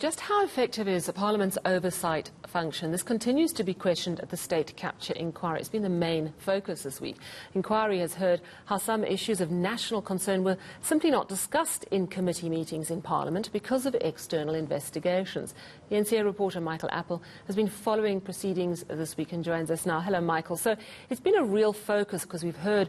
Just how effective is Parliament's oversight function? This continues to be questioned at the State Capture Inquiry. It's been the main focus this week. Inquiry has heard how some issues of national concern were simply not discussed in committee meetings in Parliament because of external investigations. The eNCA reporter Michael Apple has been following proceedings this week and joins us now. Hello, Michael. So it's been a real focus because we've heard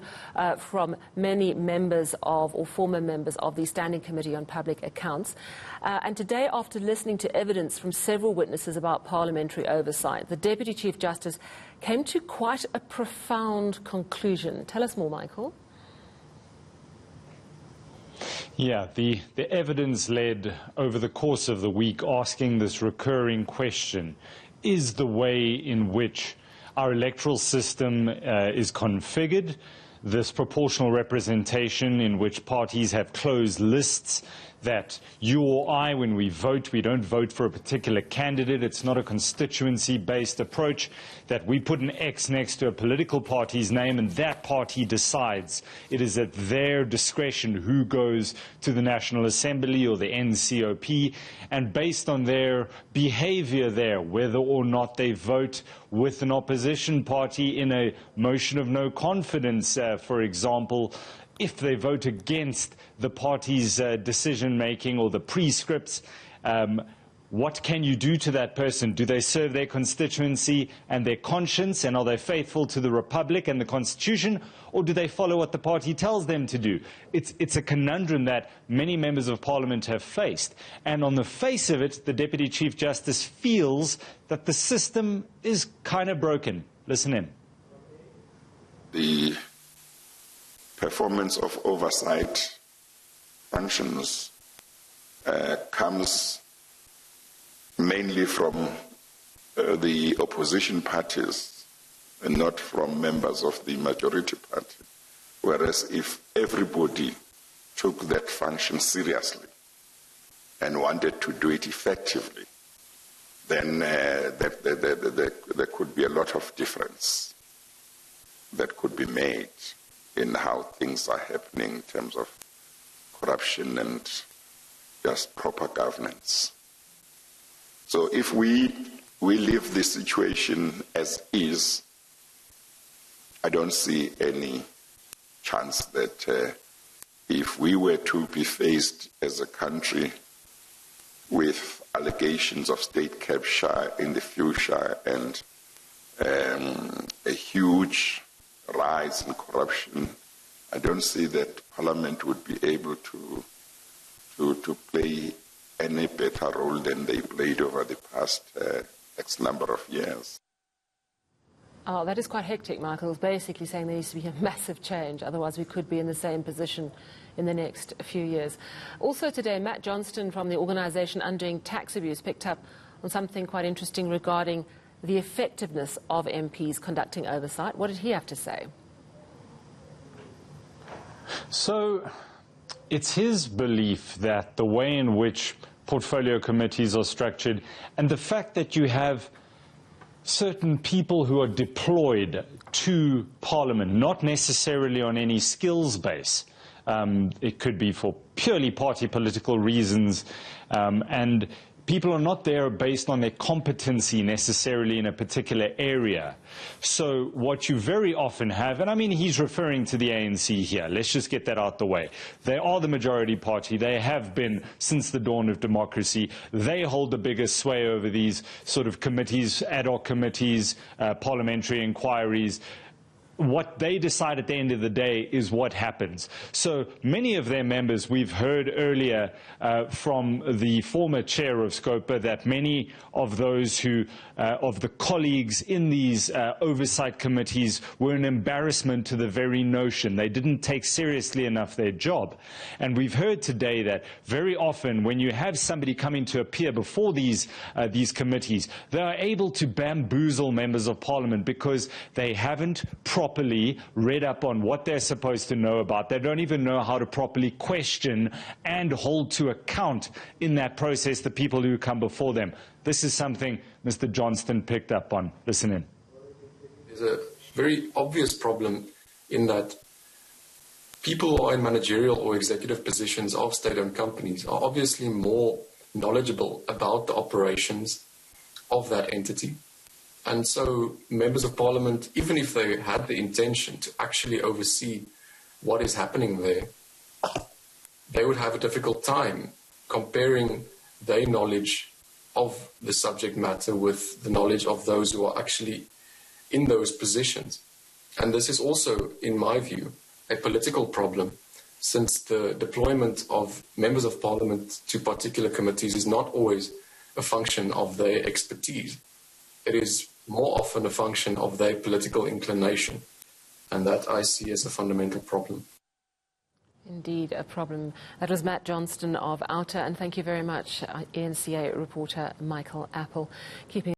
from many members of, or former members of, the Standing Committee on Public Accounts. And today, after listening to evidence from several witnesses about parliamentary oversight, the Deputy Chief Justice came to quite a profound conclusion. Tell us more, Michael. Yeah, the evidence led over the course of the week asking this recurring question: is the way in which our electoral system is configured, this proportional representation in which parties have closed lists, that you or I, when we vote, we don't vote for a particular candidate. It's not a constituency-based approach, that we put an X next to a political party's name and that party decides. It is at their discretion who goes to the National Assembly or the NCOP, and based on their behavior there, whether or not they vote with an opposition party in a motion of no confidence, for example, if they vote against the party's decision-making or the prescripts, what can you do to that person? Do they serve their constituency and their conscience, and are they faithful to the Republic and the Constitution, or do they follow what the party tells them to do? It's a conundrum that many members of Parliament have faced. And on the face of it, the Deputy Chief Justice feels that the system is kind of broken. Listen in. The performance of oversight functions comes mainly from the opposition parties and not from members of the majority party. Whereas if everybody took that function seriously and wanted to do it effectively, then there could be a lot of difference that could be made in how things are happening in terms of corruption and just proper governance. So if we leave the situation as is, I don't see any chance that if we were to be faced as a country with allegations of state capture in the future and a huge rise in corruption, I don't see that Parliament would be able to play any better role than they played over the past X number of years. Oh, that is quite hectic, Michael. Basically saying there needs to be a massive change, otherwise we could be in the same position in the next few years. Also today, Matt Johnston from the organisation Undoing Tax Abuse picked up on something quite interesting regarding the effectiveness of MPs conducting oversight. What did he have to say? So it's his belief that the way in which portfolio committees are structured and the fact that you have certain people who are deployed to Parliament, not necessarily on any skills base, it could be for purely party political reasons, and people are not there based on their competency necessarily in a particular area. So what you very often have, and I mean he's referring to the ANC here, let's just get that out the way. They are the majority party. They have been since the dawn of democracy. They hold the biggest sway over these sort of committees, ad hoc committees, parliamentary inquiries. What they decide at the end of the day is what happens. So many of their members, we've heard earlier from the former chair of SCOPA that many of those who, of the colleagues in these oversight committees were an embarrassment to the very notion. They didn't take seriously enough their job. And we've heard today that very often when you have somebody coming to appear before these committees, they are able to bamboozle members of Parliament because they haven't properly read up on what they're supposed to know about. They don't even know how to properly question and hold to account in that process the people who come before them. This is something Mr. Johnston picked up on. Listen in. There's a very obvious problem in that people who are in managerial or executive positions of state-owned companies are obviously more knowledgeable about the operations of that entity. And so members of parliament, even if they had the intention to actually oversee what is happening there, they would have a difficult time comparing their knowledge of the subject matter with the knowledge of those who are actually in those positions. And this is also, in my view, a political problem, since the deployment of members of parliament to particular committees is not always a function of their expertise. It is more often a function of their political inclination, and that I see as a fundamental problem. Indeed, a problem. That was Matt Johnston of Outer, and thank you very much, eNCA reporter Michael Apple. Keeping